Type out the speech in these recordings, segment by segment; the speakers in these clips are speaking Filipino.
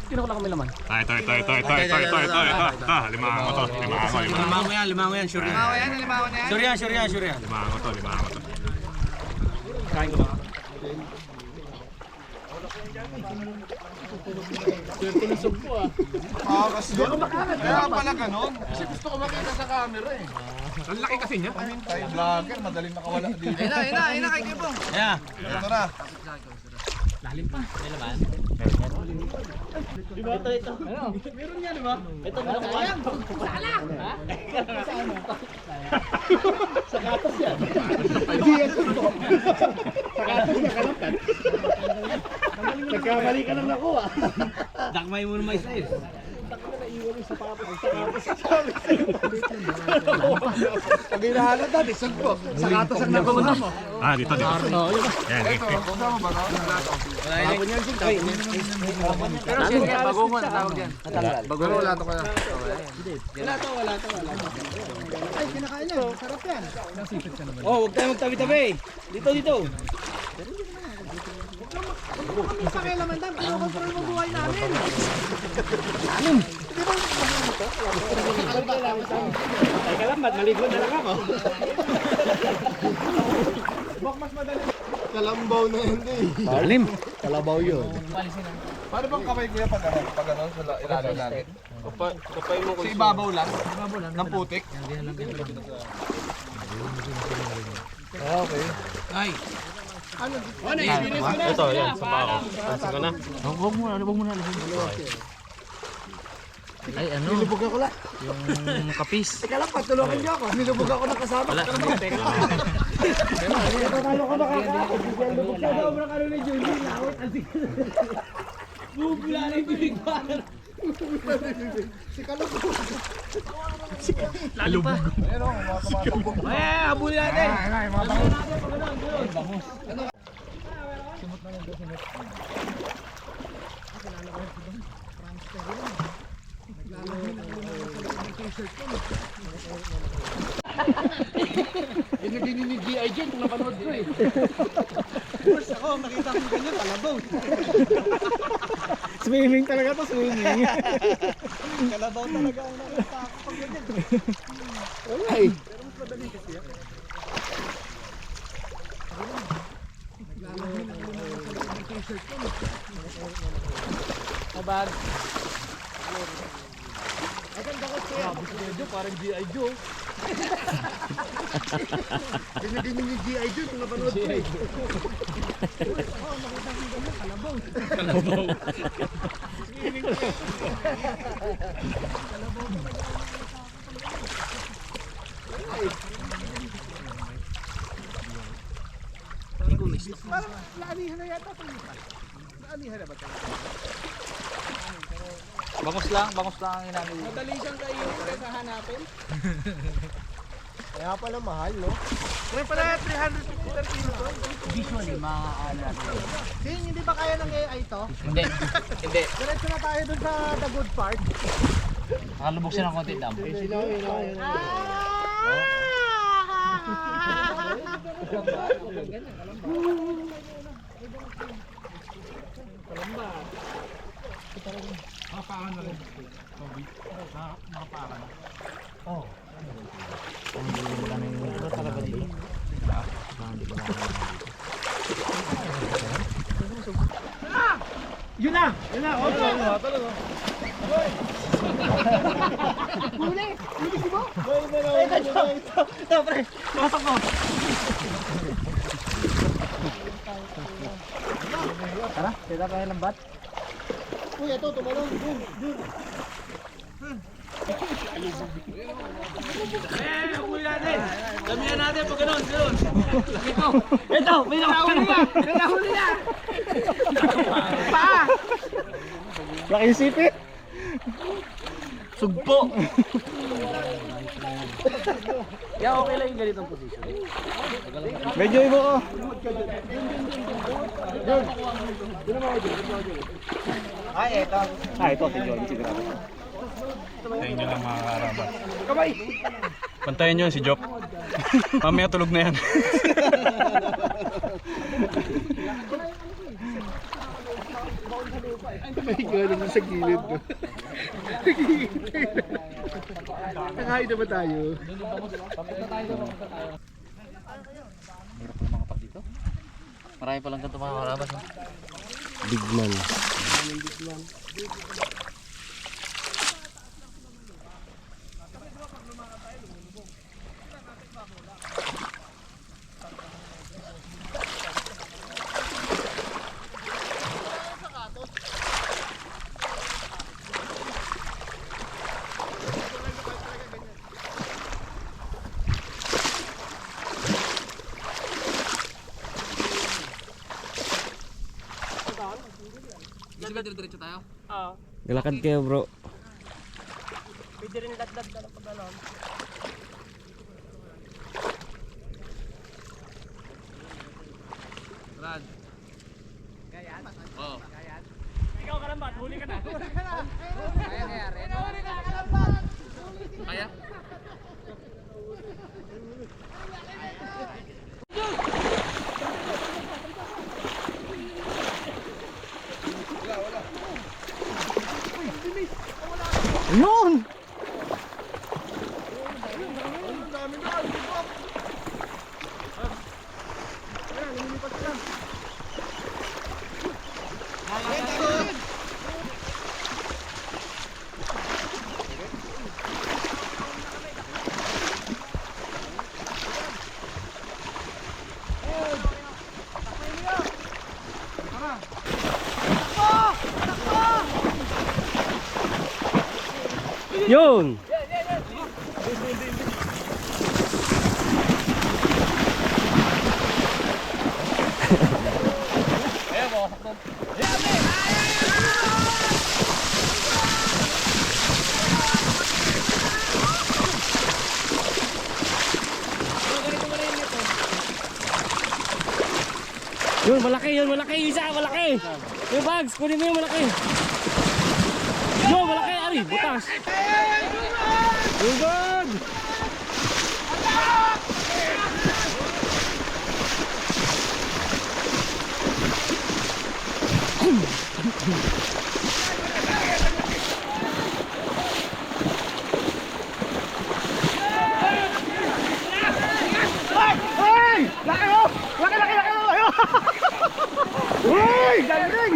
Kinukuha kami laman. Ito. Limango to. Limango yan, sure yan. Sure yan. Limango to. Kain ko ba? Tulusog po ah. Kasi kaya pala ganun. Kasi gusto ko makita sa camera eh. Ang laki kasi niya. Tayo vlogger, madaling nakawala dito. Ayun na, kay Kibong. Yeah. Ito na. Lalim pa. May laman. Diba ito? Ano? Meron yan diba? Ito meron pa. Sala! Ha? Sa katas yan. Hindi yan sundo. Sa katas na kalampan. Nagkamali ka lang ako ah. Dakmay mo naman isa eh. Pag hinahanap natin, sugpo. Sa katas ang nakuha mo. Dito. Yan, Kasama ba na? Pero sige, bagungon tawag yan. Bago wala to kaya. Wala to. Ay, kinakain niya. Sarap yan. Oh, huwag tayo magtabi-tabi. Dito. Kung pakialaman dam, kinokontrol mo buhay namin. Teka lang, ba't maligo na lang ako? Kalambaw na yun eh. Lalim. Kalabaw yun. Paano bang kamay kuya pag ano sa ilalim natin? Kapay mo sa ibabaw lang? Ng putik? Okay. Ay. Ito, yan, sa pako. Pansin ko na. Huwag muna. Ay, ano? Nilubog ako lang. Yung kapis. Teka lang, patulungan niyo ako. Nilubog ako ng kasama. Wala. Teka lang. Natalo ko nakakaakot. Nilubog ka daw. Sobrang ano ni Julie. Lawit. Bubula na yung bibig pa. Si Kalubog. Lalo pa. Ayun o, mga tumatakbo. Ay, abulin natin. Binibini ni G.I. Jane kung napanood ko eh. First ako, nakita ko ganyan, kalabaw. Swimming talaga to, swimming. Kalabaw talaga ang nakita ako pag ganyan. Wala eh. Pero mas madali kasi yan. Kabag. Parang G.I. Joe. Binibini ni G.I. Joe kung napanood ko eh. Oo, nakita ko ganyan, kalabaw. Parang laanihan na yata ito. Laanihan na ba ito? Bangos lang ang inamin. Madali siyang kainin kaysa hanapin. Kaya pala mahal, no? Kaya pala 350 per kilo to. Visually, mga Sing, hindi ba kaya ng AI to? Hindi. Diretso na tayo dun sa the good part. Nakalubog siya ng konti dam. Yun na! Okay. Huli! Huli si mo? Ito, pre. Pasok mo. Tara, kita tayo ng bat. Uy, ito, tumalong. Dun. Huli natin. Damihan natin pag ganun. Ito, may nakahuli na. Nahuli na! Pa! Laki sipit. Sugpo. Yeah, okay lang yung ganitong position. Medyo ibo ko. Ito si John sigurado. Tayo nyo lang mga karabat. Kamay. Pantayan nyo si Jop. Mamaya tulog na yan. May gano'n sa gilid ko. Nakain na ba tayo? Marami palang ganito mga karabas. Bigman. Gusto ba dire-diretso tayo? Galakad kayo bro. Pwede rin dagdag na ng paglalon. Brad. Oo. Ikaw kalambat, huli ka na. Kaya? Yun! Yun! Yun, malaki, yun, malaki, isa, malaki. Yung bags, kunin mo yung malaki. Yun, malaki, ari, butas. Yun, good. Uy! Galing!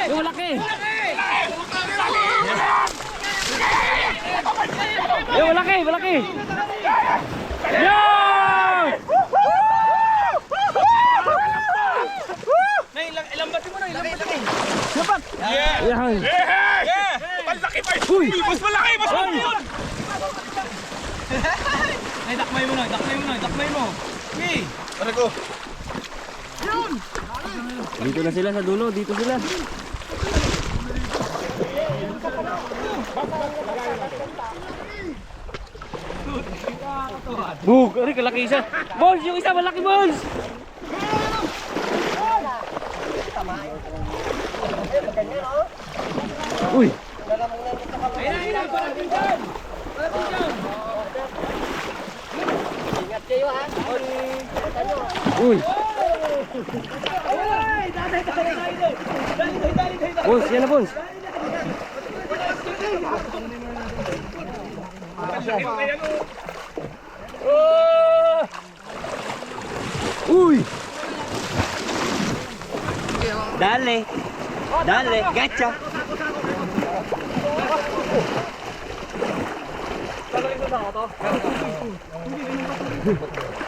Yung malaki! Yung malaki! Malaki! Yo! Ilang bati mo na, ilang bati mo. Sapat! Yan! Malaki pa yun! Uy! Mas malaki! Mas malaki yun! Ay, dakmay mo na, dakmay mo na, dakmay mo. Hey! Ano ko? Dito na sila sa dulo, dito sila. Bug! Ari, kalaki isa. Bones, yung isa malaki, Bones! Uy! Ingat kayo ha. Uy! Bones, yan na, Bones. Uy! Dale! Dale! Gacha!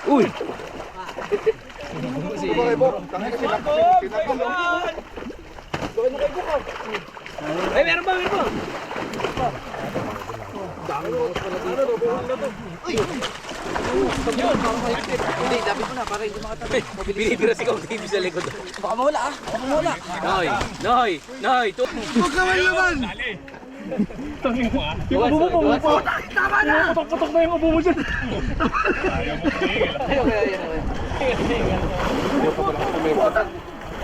Uy! Ay, meron ba, meron ba? Hindi, dapat mo na para hindi makatabi. Binibira si Kong TV sa likod. Baka mawala ah, baka mawala. Noy, Noy, Noy. Huwag ka man naman! Yung ubo mo, pumupo! Tama na! Putok-putok na yung ubo mo dyan!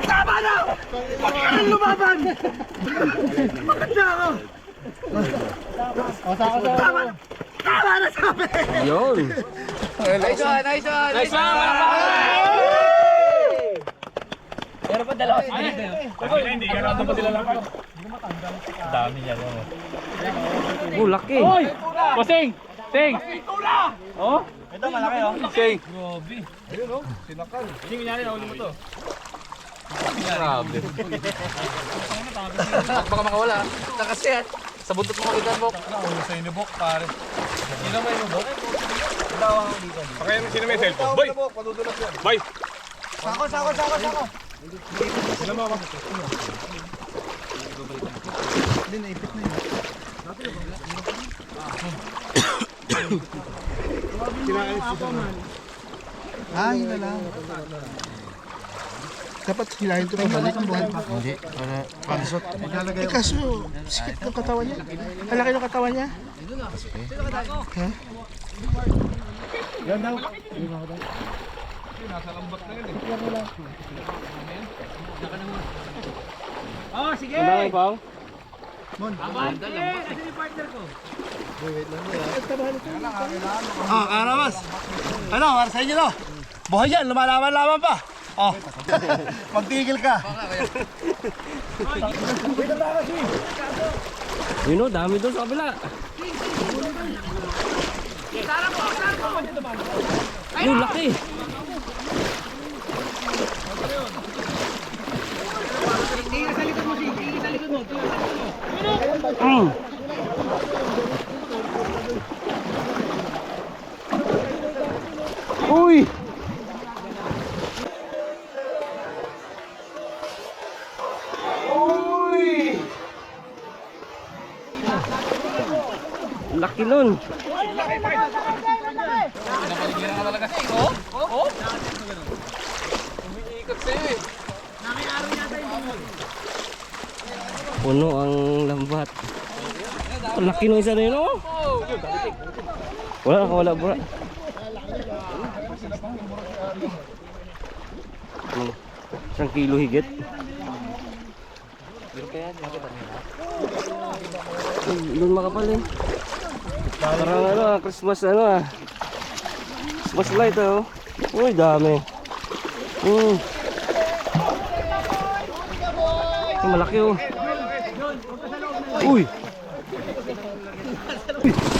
Tama na! Bakit lumaban? Bakit na ako? Tama na! Yun. Nice one, nice one! Nice one! Pero pa dalawa sila. Hindi ka natin pa sila lang. Oh, laki. Bossing! Sing! Oh? Ito malaki oh. Sing! Ayun oh, sinakal. Hindi kunyari, nahuli mo to. Grabe. Baka makawala. Nakasi yan. Sa buntot mo kagitan, Bok. Naulo sa inubok pare. Sino may inubok? Pakaya mo sino may cellphone. Boy! Bok, padudulas yan. Boy! Sako. Hindi naipit na yun. Yun na lang. Dapat hilahin ito pabalik ang buhay. Hindi, para pansot. Eh kaso, sikit ng katawan niya. Halaki ng katawan niya. Ha? Yan daw. Nasa lambat na yun Oh, sige! Ang dami pang. Karamas. Ano, para sa inyo no? Buhay yan, lumalaban-laban pa. Oh. Magtigil ka. Yun o, dami doon sa kabila. Yun, laki. Uy! Laki nun. Napaligiran ka talaga. Oh? Oh? Umiikot sa'yo eh. Puno ang lambat. Ang laki nung isa na yun oh. Wala bro. Isang kilo higit. Doon makapal eh. Parang ano Christmas Christmas light oh. Uy dami. Malaki oh. Uy.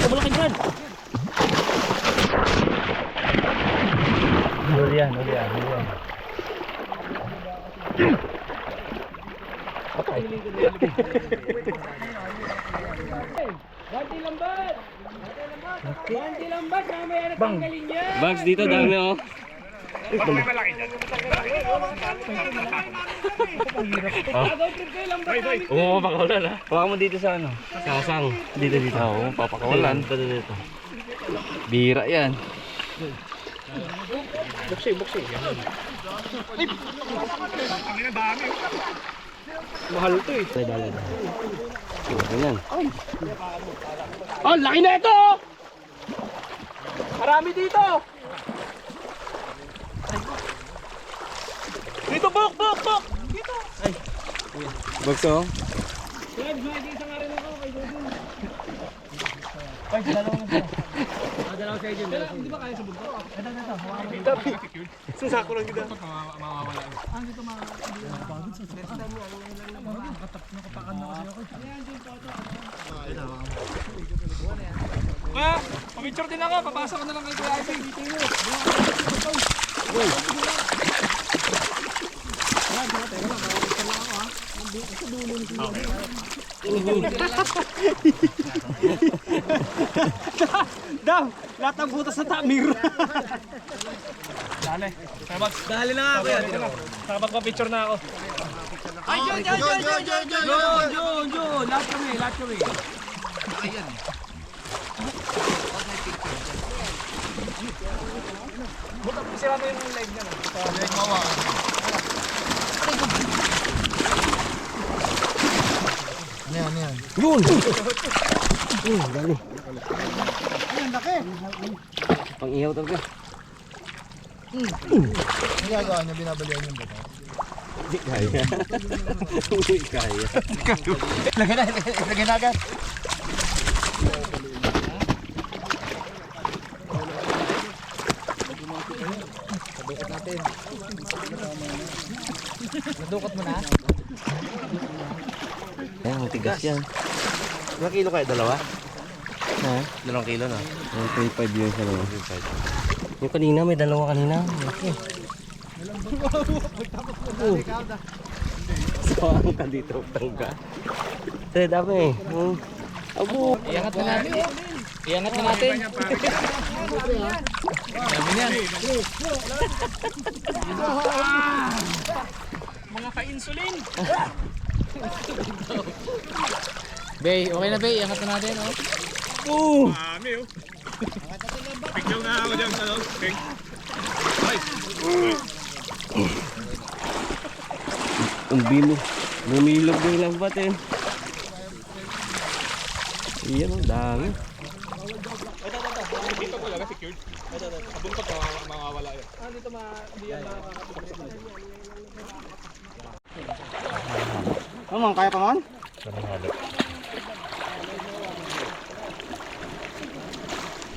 Malaki dyan. Huli yan. Banti lambat, mamaya natanggalin niya. Bags dito dami oh. Malaki dyan. Oo, papakawalan ha. Hawakan mo dito sa ano? Sasang. Dito. Oo, papakawalan. Dito. Bira yan. Buksi. Mahal to eh. Dala. Ganyan. Oh, laki na ito! Marami dito! Dito, bok! Dito! Bags oh. Dad, may isang nga rin ako kay Dodon. Dalawa kayo dyan. Di ba kaya sa bundok? Susako lang kita. Pa, picture din ako. Papasok ko na lang kay Kuya Ivy. Dam! Lahat ng butas sa tamir! Dali. Dali na nga ako yan. Magpa-picture na ako. Ay, John! Lahat kami. Sira mo yung live niya. Ano yan? Yun! Dali. Ang laki. Pang ihaw talaga. Ginagawa niya, binabalian yung bato. Hindi kaya. Lagyan na agad. Nadukot mo na? Ayan, ang tigas yan. Ilang kilo kayo? Dalawa? Ha? 2 kilo na. 1.5 yun sa naman. Yung kanina, may dalawa kanina. Okay. Sawang ka dito, tangga. Ito, dami. Abo. Iangat na natin. Iangat na natin. Dami niyan. Mga ka-insulin. Bay, okay na Bay. Iangat na natin. Oh. Dami oh. Picture nga ako dyan. Ano? Ping. Ang bino. Lumilog yung lambat eh. Iyan ang dami. Dito talaga secured. Sa buntot mawawala yun. Dito hindi yan makakapagod. Ano kaya pa man?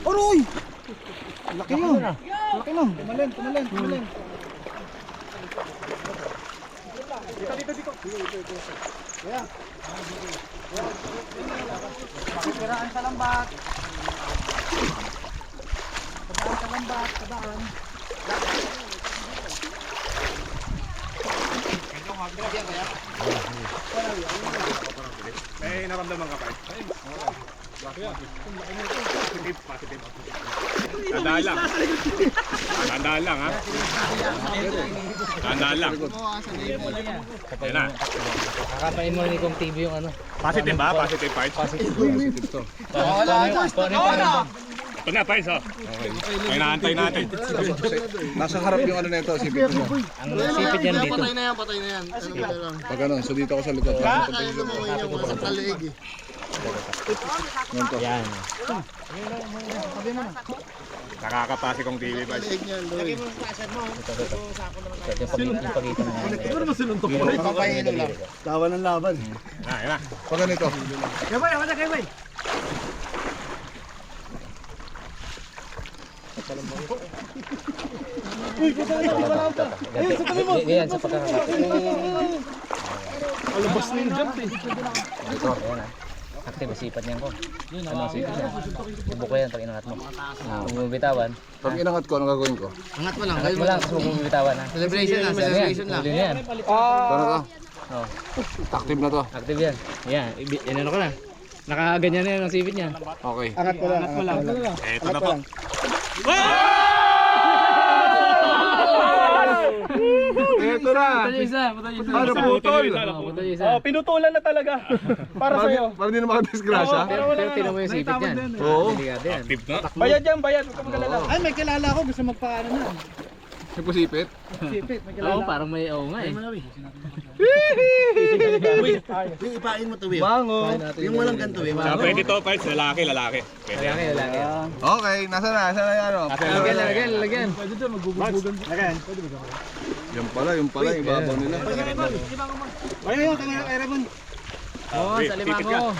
Aroy! Laki yun. Laki nun. Tumalin. Pakikiraan sa lambat. Padaan. May naramdaman ka pa eh. Positive. Tandaan lang. Tandaan lang ha. Tandaan lang. Yan na. Kakapain mo ni Kong TV yung ano. Positive ba? Positive part? Positive to. Ito na, Pais oh. Ay naantay natin. Nasa harap yung ano nito, sipit mo. Ang sipit yan dito. Patay na yan. Ano ba lang? Pag ano, so dito ako sa likod. Kaya lumangoy niya mo sa kaliig eh. Yan. Nakakapasi kong TV Pais. Kaliig niyan, Loy. Yung pagitan na yan. Ito naman sinuntok mo rin. Papaino lang. Lawan ng laban. Yan na. Pag ganito. Kaya Yan sa pagkakakapit. Alabas na yung jump eh. Ito, ayan ah. Active, sipat niyan ko. Ano, sipat niya. Ibuko yan pag inangat mo. Kung bumibitawan. Pag inangat ko, anong gagawin ko? Angat mo lang. Angat mo lang, tapos kung bumibitawan ha. Celebration lang. Celebration lang. Huli yan. Paano to? Oh, Active na to. active yan. Yan, inano ko na. Nakaganyan na yan ang sipit niya. Okay. Angat mo lang. Ito na po. Ito na! Patay isa. Ano putol? Patay isa. Oh, pinutulan na talaga. Para sa'yo. Para hindi na makadisgrasya? Pero tinan mo yung sipit niyan. Oo. Delikado yan. Active na. Bayad yan, bayad. Huwag ka magalala. Ay, may kilala ako. Gusto magpaano na. Sipit? Sipit, may Oo, parang may oo nga eh. Yung ipain mo to, Will. Bango. Yung walang ganito, Will. Saka pwede to, Pais. Lalaki. Pwede. Lalaki. Okay, nasa na yung ano? Lalagyan. Pwede doon, magbubugan. Lagyan. Yung pala, yung ibabaw nila. Ayun, tanga kay Ramon. Oo, sa lima mo.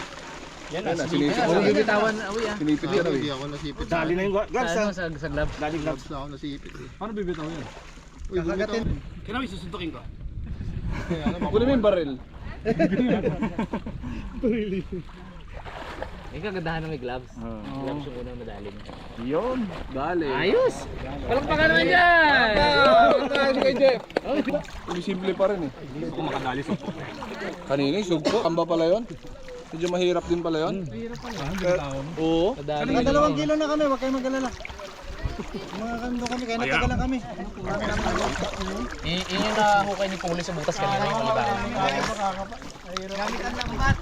Yan na, sinipit Kung na. bibitawan, awi ah. Sinipit yan. Hindi ako nasipit. Dali na yung gloves Sa ha. ano, sa glove. Dali gloves. Gloves na ako nasipit eh. Paano bibitaw yan? Uy, bumitaw. Kinawi, susuntukin ko. Kunin mo yung baril. May kagandahan na may gloves. Gloves yung unang madali mo. Yun, dali. Ayos! Palakpakan naman dyan! Kay Jeff. Simple pa rin eh. Hindi ko makadali sa Kanina, sugpo. Kamba pala yun. Medyo mahirap din pala yun. Oo. Madali. Mga 2 kilo na kami, huwag kayong mag-alala. Mga kando kami, kaya natagal lang kami. Yun yung nahukay ni Puli sa butas kanina yung malibangan. Gamit ang lambat.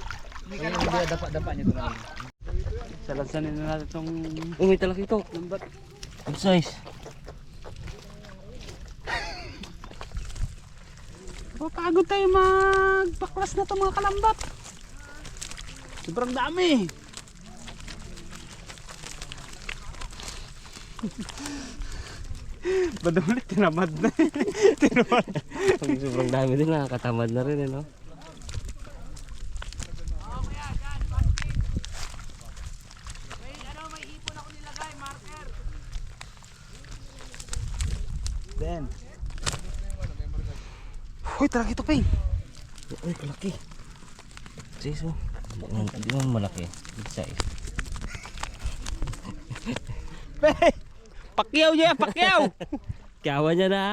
Yung dapa niya doon. Salansanin na natin itong... may talak ito. Lambat. Good size. Papagod tayo magpaklas na itong mga kalambat. Sobrang dami. Ba't ulit tinamad na? Sobrang dami din, nakakatamad na rin, no? Hoy, tara ito, Peng. Uy, kalaki. Sis, oh. Hindi mo malaki. Big size. Pakyaw niya, pakyaw! Kyawa niya na.